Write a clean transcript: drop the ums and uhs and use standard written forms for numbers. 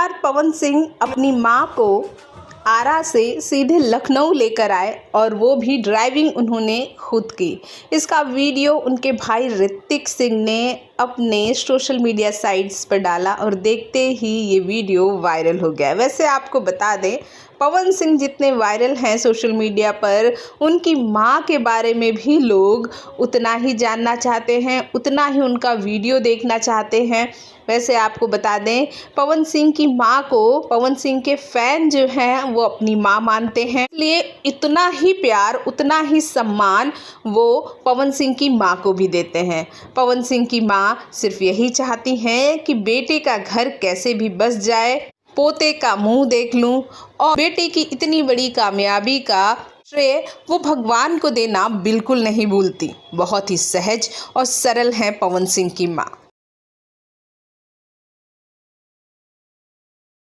Star Pawan Singh अपनी मां को आरा से सीधे लखनऊ लेकर आए और वो भी ड्राइविंग उन्होंने खुद की। इसका वीडियो उनके भाई ऋतिक सिंह ने अपने सोशल मीडिया साइट्स पर डाला और देखते ही ये वीडियो वायरल हो गया। वैसे आपको बता दें, पवन सिंह जितने वायरल हैं सोशल मीडिया पर, उनकी मां के बारे में भी लोग उतना ही जानना चाहते हैं, उतना ही उनका वीडियो देखना चाहते हैं। वैसे आपको बता दें, पवन सिंह की मां को पवन सिंह के फैन जो हैं वो अपनी मां मानते हैं, इसलिए इतना ही प्यार, उतना ही सम्मान वो पवन सिंह की मां को भी देते हैं। पवन सिंह की मां सिर्फ यही चाहती हैं कि बेटे का घर कैसे भी बस जाए, पोते का मुंह देख लूं, और बेटे की इतनी बड़ी कामयाबी का श्रेय वो भगवान को देना बिल्कुल नहीं भूलती। बहुत ही सहज और सरल हैं पवन सिंह की मां।